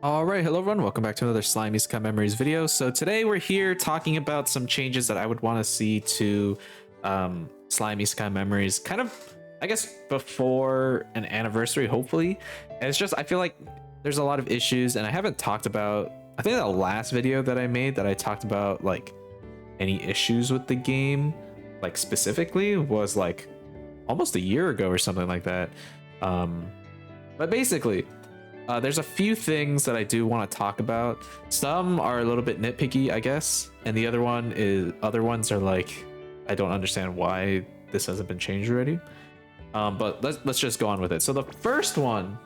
Alright, hello everyone, welcome back to another Slime Isekai Memories video. So today we're here talking about some changes that I would want to see to Slime Isekai Memories, kind of, I guess, before an anniversary, hopefully. And it's just, I feel like there's a lot of issues, and I haven't talked about, I think the last video that I made that I talked about, like, any issues with the game, like, specifically, was, like, almost a year ago or something like that. But basically, there's a few things that I do want to talk about. Some are a little bit nitpicky, I guess, and the other ones are like, I don't understand why this hasn't been changed already. But let's just go on with it. So the first one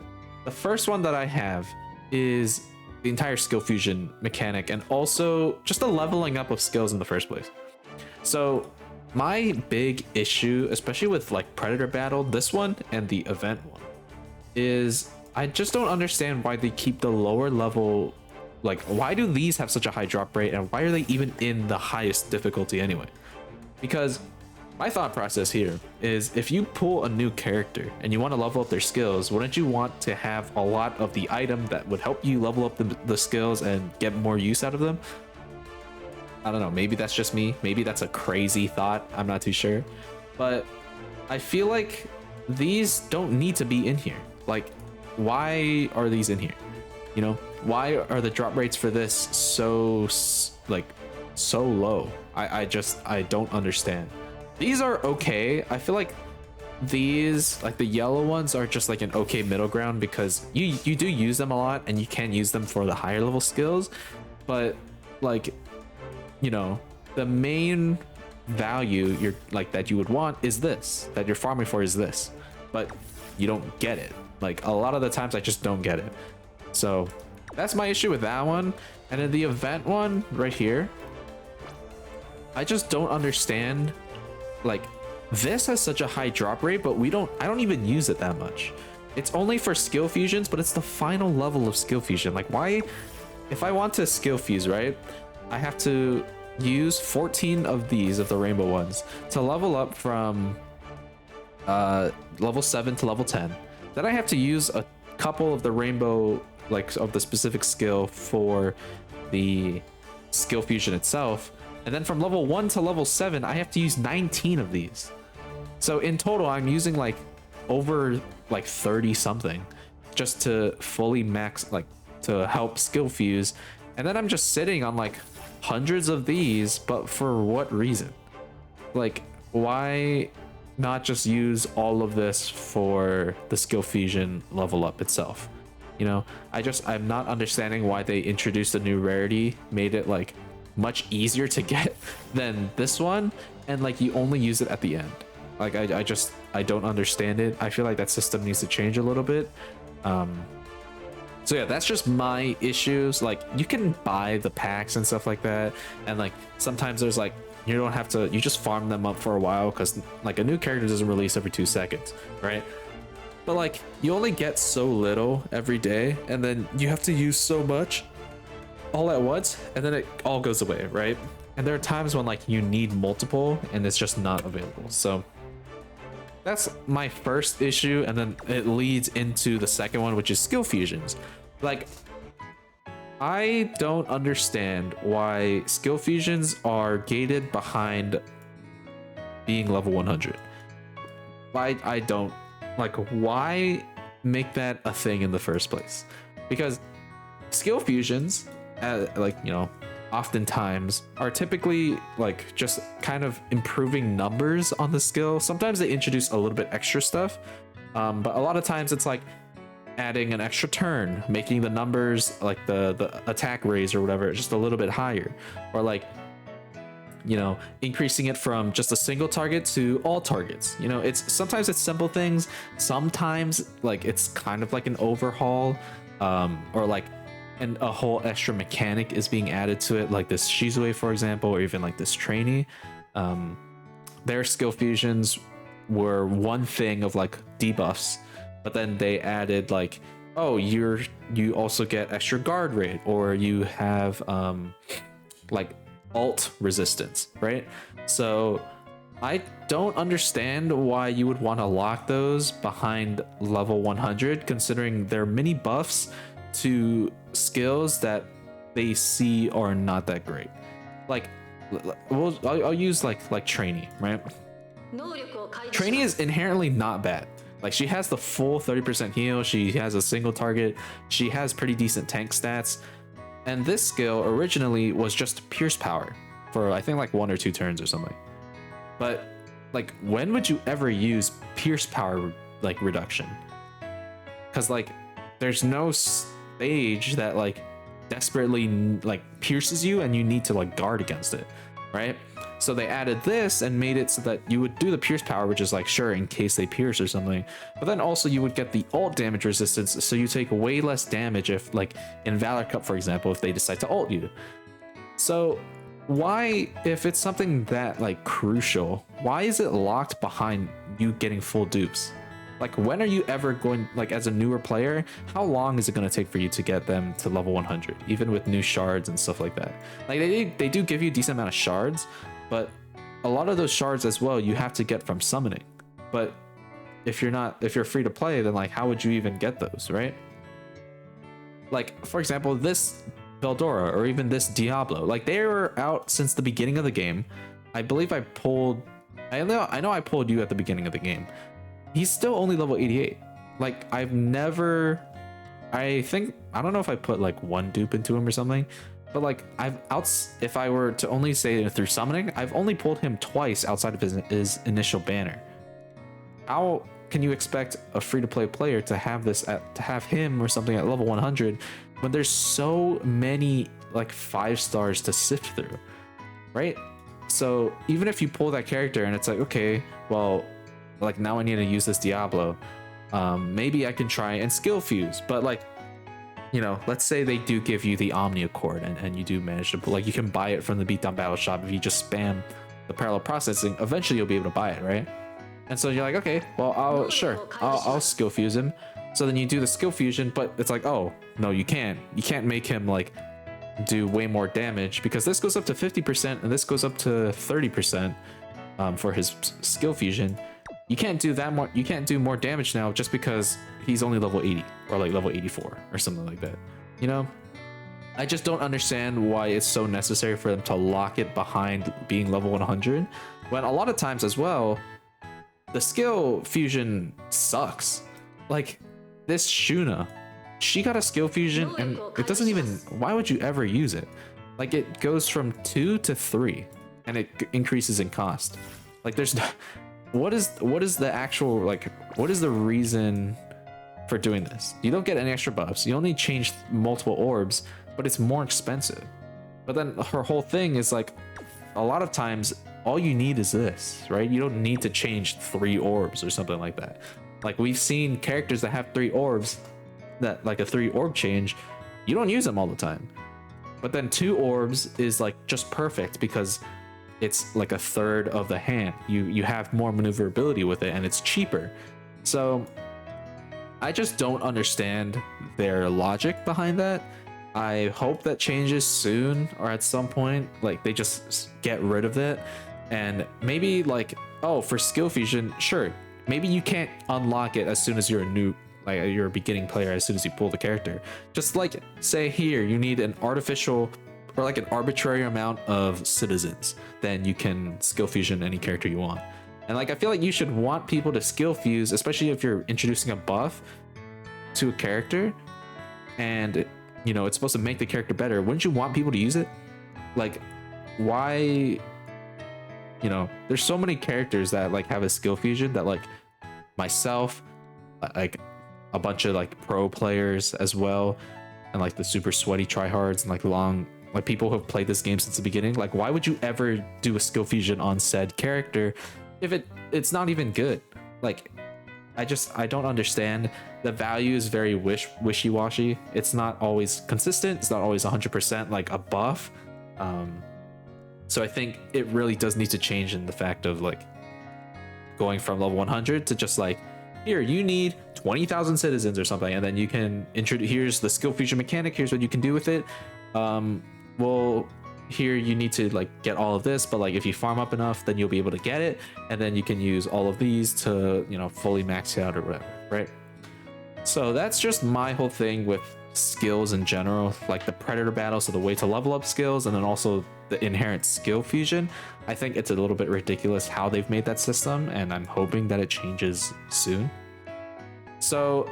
that I have is the entire skill fusion mechanic, and also just the leveling up of skills in the first place. So my big issue, especially with like Predator Battle, this one and the event one, is I just don't understand why they keep the lower level, like why do these have such a high drop rate and why are they even in the highest difficulty anyway? Because my thought process here is, if you pull a new character and you want to level up their skills, wouldn't you want to have a lot of the item that would help you level up the skills and get more use out of them? I don't know, maybe that's just me, maybe that's a crazy thought, I'm not too sure, but I feel like these don't need to be in here. Like, why are these in here? You know, why are the drop rates for this so low? I don't understand. These are okay. I feel like these, like the yellow ones, are just like an okay middle ground, because you do use them a lot and you can use them for the higher level skills, but like, you know, the main value you're like that you would want is this, that you're farming for is this, but you don't get it. Like, a lot of the times I just don't get it. So that's my issue with that one. And then the event one right here, I just don't understand. Like, this has such a high drop rate, but I don't even use it that much. It's only for skill fusions, but it's the final level of skill fusion. Like, why, if I want to skill fuse, right, I have to use 14 of these, of the rainbow ones, to level up from level 7 to level 10. Then I have to use a couple of the rainbow, like of the specific skill for the skill fusion itself. And then from level 1 to level 7, I have to use 19 of these. So in total, I'm using like over like 30 something just to fully max, like to help skill fuse. And then I'm just sitting on like hundreds of these, but for what reason? Like, why not just use all of this for the skill fusion level up itself? You know, I'm not understanding why they introduced a new rarity, made it like much easier to get than this one, and like you only use it at the end. Like, I don't understand it. I feel like that system needs to change a little bit. So yeah, that's just my issues. Like, you can buy the packs and stuff like that, and like sometimes there's like, you don't have to, you just farm them up for a while, because like a new character doesn't release every 2 seconds, right? But like, you only get so little every day, and then you have to use so much all at once, and then it all goes away, right? And there are times when like you need multiple and it's just not available. So that's my first issue, and then it leads into the second one, which is skill fusions. Like, I don't understand why skill fusions are gated behind being level 100. I don't, like, why make that a thing in the first place? Because skill fusions, like, you know, oftentimes are typically like just kind of improving numbers on the skill. Sometimes they introduce a little bit extra stuff, but a lot of times it's like adding an extra turn, making the numbers, like the attack raise or whatever, just a little bit higher, or like, you know, increasing it from just a single target to all targets. You know, sometimes it's simple things, sometimes like it's kind of like an overhaul, or like, and a whole extra mechanic is being added to it, like this Shizue, for example, or even like this trainee. Their skill fusions were one thing of like debuffs, but then they added like, oh, you also get extra guard rate, or you have like alt resistance, right? So I don't understand why you would want to lock those behind level 100, considering they're mini buffs to skills that they see are not that great. Like, I'll use like Trainee, right? Trainee is inherently not bad. Like, she has the full 30% heal, she has a single target, she has pretty decent tank stats, and this skill originally was just Pierce Power for I think like 1 or 2 turns or something. But like, when would you ever use Pierce Power like reduction? Because like, there's no stage that like desperately like pierces you and you need to like guard against it, right? So they added this and made it so that you would do the Pierce Power, which is like, sure, in case they pierce or something, but then also you would get the ult damage resistance, so you take way less damage if, like in Valor Cup for example, if they decide to ult you. So why, if it's something that like crucial, why is it locked behind you getting full dupes? Like, when are you ever going, like as a newer player, how long is it going to take for you to get them to level 100, even with new shards and stuff like that? Like, they do give you a decent amount of shards, but a lot of those shards as well you have to get from summoning. But if you're free to play, then like, how would you even get those, right? Like, for example, this Veldora or even this Diablo, like they were out since the beginning of the game. I believe I know I pulled you at the beginning of the game. He's still only level 88. Like, I don't know if I put like 1 dupe into him or something, but like if I were to only say through summoning, I've only pulled him twice outside of his initial banner. How can you expect a free-to-play player to have him or something at level 100 when there's so many like 5 stars to sift through, right? So even if you pull that character and it's like, okay, well, like now I need to use this Diablo, maybe I can try and skill fuse, but like, you know, let's say they do give you the Omni Accord and you do manage to pull, like you can buy it from the Beatdown Battle Shop. If you just spam the parallel processing, eventually you'll be able to buy it, right? And so you're like, okay, well, I'll skill fuse him. So then you do the skill fusion, but it's like, oh no, you can't make him like do way more damage, because this goes up to 50% and this goes up to 30% for his skill fusion. You can't do that more. You can't do more damage now just because he's only level 80 or like level 84 or something like that. You know, I just don't understand why it's so necessary for them to lock it behind being level 100, when a lot of times as well, the skill fusion sucks. Like this Shuna, she got a skill fusion and it doesn't even, why would you ever use it? Like, it goes from 2 to 3 and it increases in cost. Like, there's no, what is the actual, like, what is the reason for doing this? You don't get any extra buffs, you only change multiple orbs, but it's more expensive. But then her whole thing is like, a lot of times all you need is this, right? You don't need to change 3 orbs or something like that. Like, we've seen characters that have 3 orbs, that like a 3 orb change, you don't use them all the time. But then 2 orbs is like just perfect because it's like a third of the hand. You have more maneuverability with it and it's cheaper. So I just don't understand their logic behind that. I hope that changes soon, or at some point, like they just get rid of it. And maybe like, oh, for skill fusion, sure, maybe you can't unlock it as soon as you're a new, like you're a beginning player, as soon as you pull the character. Just like say here, you need an artificial or like an arbitrary amount of citizens, then you can skill fusion any character you want. And like, I feel like you should want people to skill fuse, especially if you're introducing a buff to a character and you know it's supposed to make the character better. Wouldn't you want people to use it? Like, why, you know, there's so many characters that like have a skill fusion that like myself, like a bunch of like pro players as well, and like the super sweaty tryhards and like people who have played this game since the beginning, like why would you ever do a skill fusion on said character if it's not even good? Like, I don't understand. The value is very wishy-washy. It's not always consistent. It's not always 100% like a buff. So I think it really does need to change in the fact of like going from level 100 to just like, here, you need 20,000 citizens or something, and then you can introduce, here's the skill fusion mechanic, here's what you can do with it. Well, here you need to like get all of this, but like if you farm up enough, then you'll be able to get it, and then you can use all of these to, you know, fully max out or whatever, right? So that's just my whole thing with skills in general, like the predator battles, so the way to level up skills, and then also the inherent skill fusion, I think it's a little bit ridiculous how they've made that system, and I'm hoping that it changes soon. So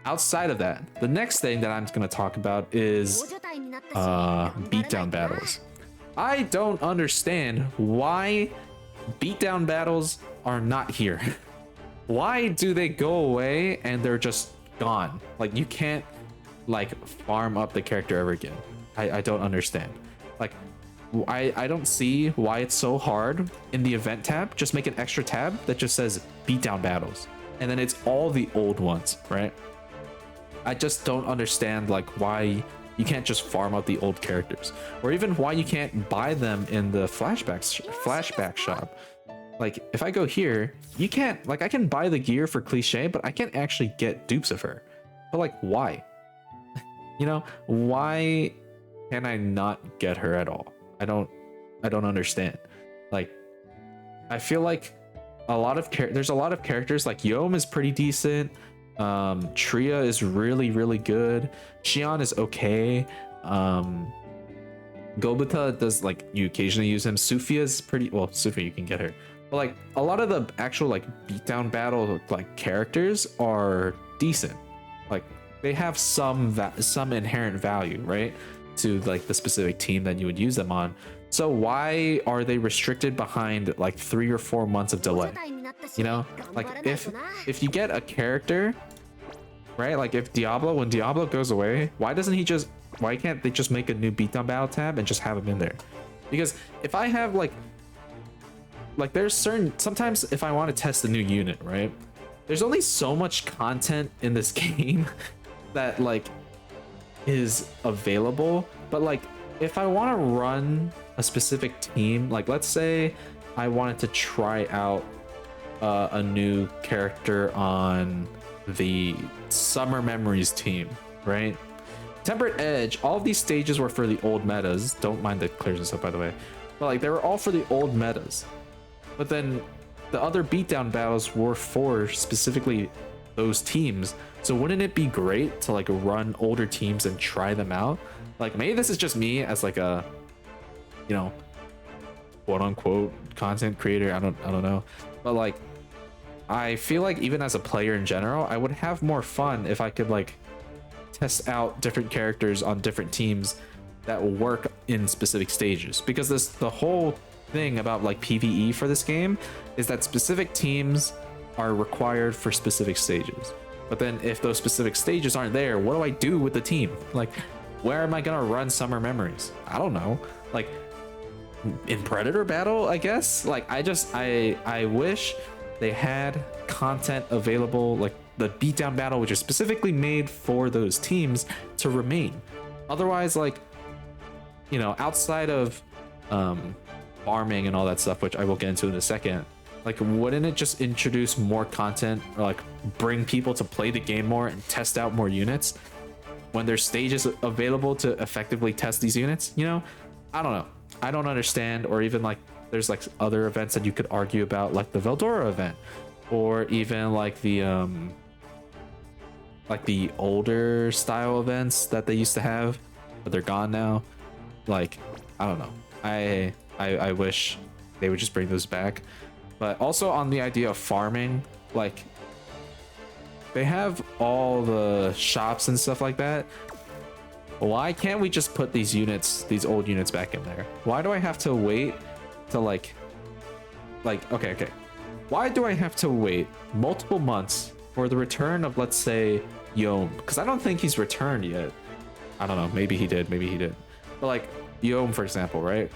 outside of that, the next thing that I'm going to talk about is beatdown battles. I don't understand why beatdown battles are not here. Why do they go away and they're just gone? Like, you can't like farm up the character ever again. I don't understand. Like, I don't see why it's so hard. In the event tab, just make an extra tab that just says beatdown battles, and then it's all the old ones, right? I just don't understand like why you can't just farm out the old characters, or even why you can't buy them in the flashback shop. Like, if I go here, you can't, like, I can buy the gear for Cliche, but I can't actually get dupes of her. But like, why? You know, why can I not get her at all? I don't understand. Like, I feel like there's a lot of characters, like Yom is pretty decent. Tria is really good. Shion is okay. Gobuta does, like, you occasionally use him. Sufia is pretty well. Sufia, you can get her, but like a lot of the actual like beatdown battle like characters are decent. Like, they have some inherent value, right, to like the specific team that you would use them on. So why are they restricted behind like 3 or 4 months of delay? You know, like if you get a character, right, like if when Diablo goes away, why can't they just make a new beatdown battle tab and just have him in there? Because if I have like there's sometimes if I want to test a new unit, right, there's only so much content in this game that like is available. But like, if I want to run a specific team, like let's say I wanted to try out a new character on the Summer Memories team, right? Temperate Edge, all of these stages were for the old metas. Don't mind the clears and stuff, by the way. But like, they were all for the old metas. But then the other beatdown battles were for specifically those teams. So wouldn't it be great to like run older teams and try them out? Like, maybe this is just me as like a, you know, quote unquote content creator. I don't know. But like, I feel like even as a player in general, I would have more fun if I could like test out different characters on different teams that work in specific stages. Because the whole thing about like PvE for this game is that specific teams are required for specific stages. But then if those specific stages aren't there, what do I do with the team? Like, where am I gonna run Summer Memories? I don't know. Like, in Predator Battle, I guess? Like, I wish they had content available, like the beatdown battle, which is specifically made for those teams to remain. Otherwise, like, you know, outside of farming and all that stuff, which I will get into in a second, like, wouldn't it just introduce more content, or like bring people to play the game more and test out more units when there's stages available to effectively test these units? You know, I don't know. I don't understand. Or even like, there's like other events that you could argue about, like the Veldora event, or even like the older style events that they used to have, but they're gone now. Like, I don't know. I wish they would just bring those back. But also on the idea of farming, like, they have all the shops and stuff like that. Why can't we just put these old units back in there? Why do I have to wait to like okay, why do I have to wait multiple months for the return of, let's say, Yom? Because I don't think he's returned yet. I don't know, maybe he did, but like Yom, for example, right?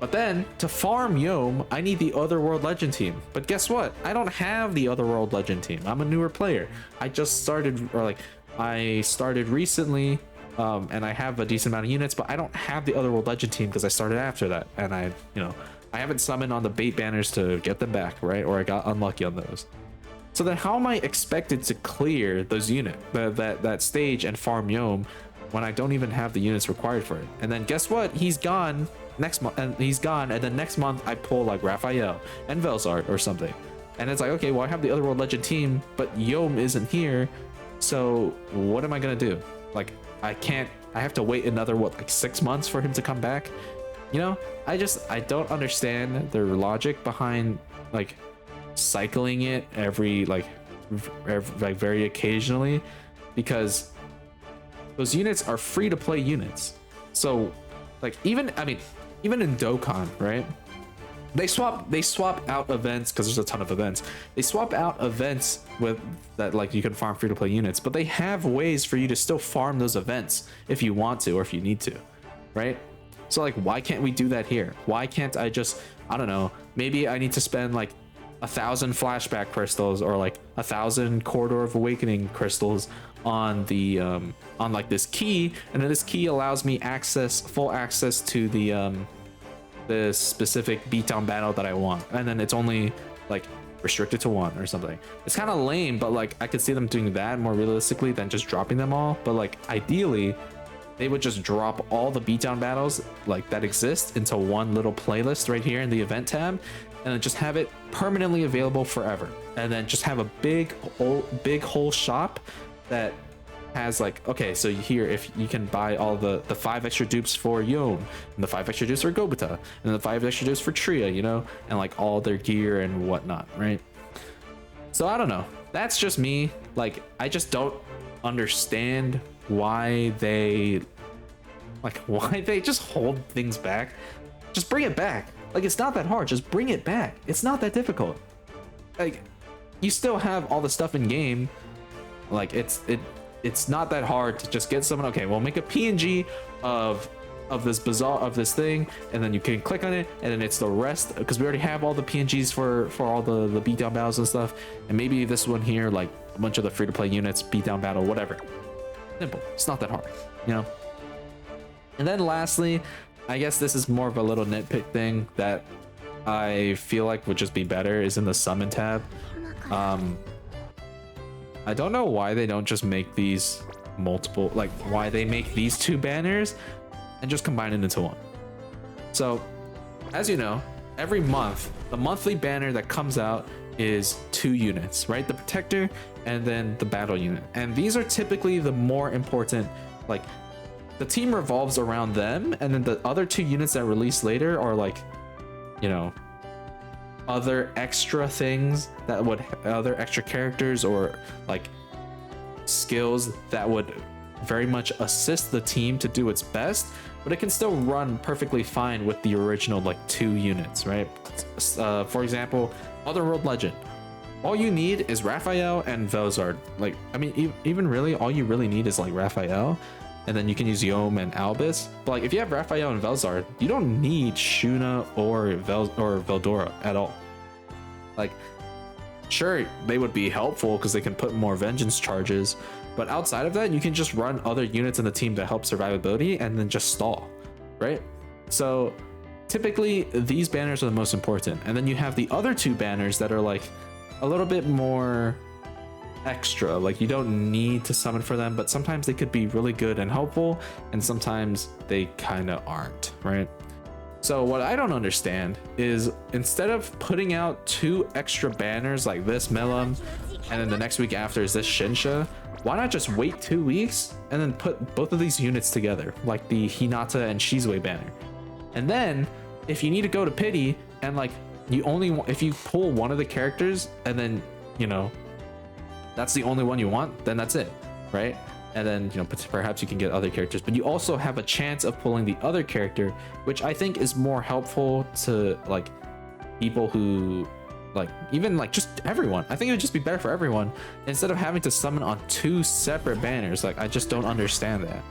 But then to farm Yom, I need the Otherworld Legend team. But guess what? I don't have the Otherworld Legend team. I'm a newer player. I just started, or like, I started recently, and I have a decent amount of units, but I don't have the Otherworld Legend team because I started after that, and I haven't summoned on the bait banners to get them back, right? Or I got unlucky on those. So then how am I expected to clear those units, that stage, and farm Yom when I don't even have the units required for it? And then guess what? He's gone next month, and then next month I pull like Raphael and Velzard or something. And it's like, okay, well, I have the Otherworld Legend team, but Yom isn't here. So what am I gonna do? like I have to wait another what, like 6 months for him to come back. You know, I don't understand their logic behind like cycling it every like very occasionally, because those units are free to play units. So like even in Dokkan, right? They swap out events, because there's a ton of events. They swap out events with that, like you can farm free to play units, but they have ways for you to still farm those events if you want to or if you need to, right? So like, why can't we do that here? Why can't I just, I don't know, maybe I need to spend like 1,000 flashback crystals or like 1,000 corridor of awakening crystals on the on like this key, and then this key allows me full access to the specific beatdown battle that I want, and then it's only like restricted to one or something. It's kind of lame, but like I could see them doing that more realistically than just dropping them all. But like ideally they would just drop all the beatdown battles like that exist into one little playlist right here in the event tab, and then just have it permanently available forever, and then just have a big whole shop that has like, okay, so here if you can buy all the 5 extra dupes for Yon, and the 5 extra dupes for Gobita, and the 5 extra dupes for Tria, you know, and like all their gear and whatnot, right? So I don't know, that's just me. Like I just don't understand why they just hold things back. Just bring it back. Like it's not that hard, just bring it back. It's not that difficult. Like you still have all the stuff in game. Like it's not that hard to just get someone, okay, well make a PNG of this thing, and then you can click on it, and then it's the rest, because we already have all the PNGs for all the beatdown battles and stuff, and maybe this one here, like a bunch of the free-to-play units, beatdown battle, whatever. Simple. It's not that hard, you know. And then lastly, I guess this is more of a little nitpick thing that I feel like would just be better, is in the summon tab. I don't know why they don't just make these multiple, like why they make these 2 banners and just combine it into one. So as you know, every month the monthly banner that comes out is 2 units, right? The protector and then the battle unit, and these are typically the more important. Like the team revolves around them, and then the other 2 units that release later are like, you know, other extra things that would, other extra characters or like skills that would very much assist the team to do its best, but it can still run perfectly fine with the original like 2 units, right? For example, Otherworld Legend, all you need is Raphael and Velzard. Like, I mean, even really all you really need is like Raphael, and then you can use Yom and Albus. But like if you have Raphael and Velzard, you don't need Shuna or Veldora at all. Like sure, they would be helpful because they can put more vengeance charges, but outside of that you can just run other units in the team to help survivability and then just stall, right? So typically these banners are the most important, and then you have the other 2 banners that are like a little bit more extra. Like you don't need to summon for them, but sometimes they could be really good and helpful, and sometimes they kind of aren't, right? So what I don't understand is, instead of putting out 2 extra banners like this Milim, and then the next week after is this Shinsha, why not just wait 2 weeks and then put both of these units together, like the Hinata and Shizue banner? And then if you need to go to pity, and like you only want, if you pull one of the characters and then, you know, that's the only one you want, then that's it, right? And then, you know, perhaps you can get other characters, but you also have a chance of pulling the other character, which I think is more helpful to like people who like, even like just everyone. I think it would just be better for everyone instead of having to summon on 2 separate banners. Like I just don't understand that,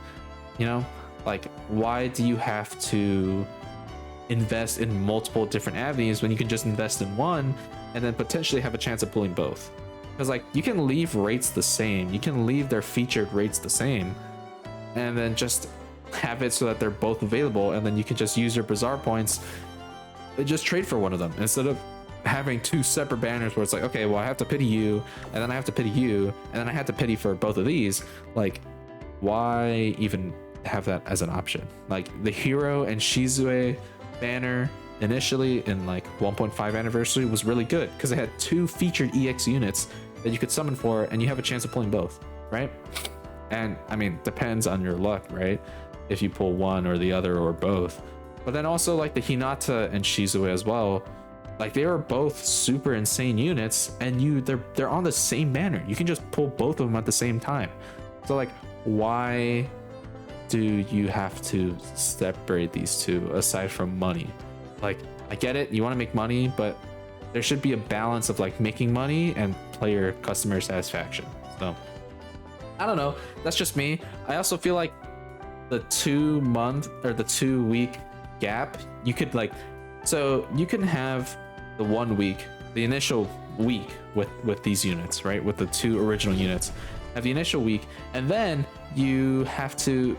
you know? Like why do you have to invest in multiple different avenues when you can just invest in one and then potentially have a chance of pulling both? Because like you can leave rates the same, you can leave their featured rates the same, and then just have it so that they're both available, and then you can just use your Bazaar points and just trade for one of them, instead of having 2 separate banners where it's like, okay, well I have to pity you, and then I have to pity you, and then I have to pity for both of these. Like why even have that as an option? Like the Hero and Shizue banner initially in like 1.5 anniversary was really good because it had 2 featured EX units that you could summon for, and you have a chance of pulling both, right? And I mean, depends on your luck, right? If you pull one or the other or both. But then also like the Hinata and Shizue as well, like they are both super insane units, and they're on the same banner. You can just pull both of them at the same time. So like, why do you have to separate these two aside from money? Like, I get it, you want to make money, but there should be a balance of like making money and player customer satisfaction. So I don't know, that's just me. I also feel like the 2 month or the 2 week gap, you could like, so you can have the 1 week, the initial week with these units, right? With the 2 original units, have the initial week, and then you have to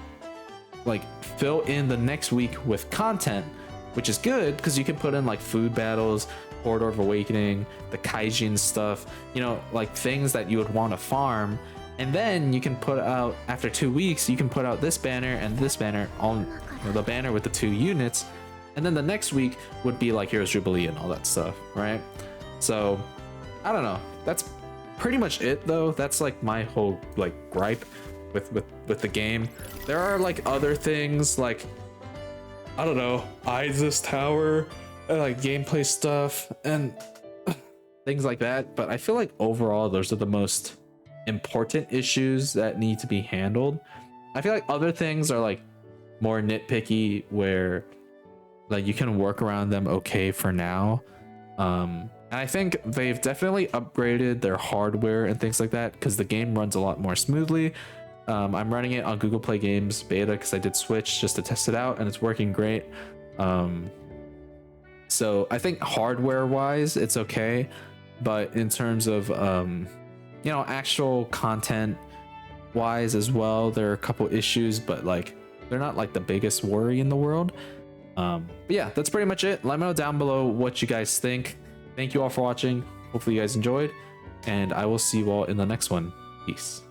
like fill in the next week with content, which is good because you can put in like food battles, Corridor of Awakening, the Kaijin stuff, you know, like things that you would want to farm. And then you can put out, after 2 weeks, you can put out this banner and this banner on, you know, the banner with the 2 units. And then the next week would be like Heroes Jubilee and all that stuff, right? So I don't know. That's pretty much it though. That's like my whole like gripe with the game. There are like other things like, I don't know, Isis Tower, like gameplay stuff and things like that. But I feel like overall, those are the most important issues that need to be handled. I feel like other things are like more nitpicky where like you can work around them okay for now. And I think they've definitely upgraded their hardware and things like that because the game runs a lot more smoothly. I'm running it on Google Play Games beta because I did switch just to test it out and it's working great. So I think hardware wise it's okay, but in terms of you know, actual content wise as well, there are a couple issues, but like they're not like the biggest worry in the world. But yeah, that's pretty much it. Let me know down below what you guys think. Thank you all for watching. Hopefully you guys enjoyed, and I will see you all in the next one. Peace.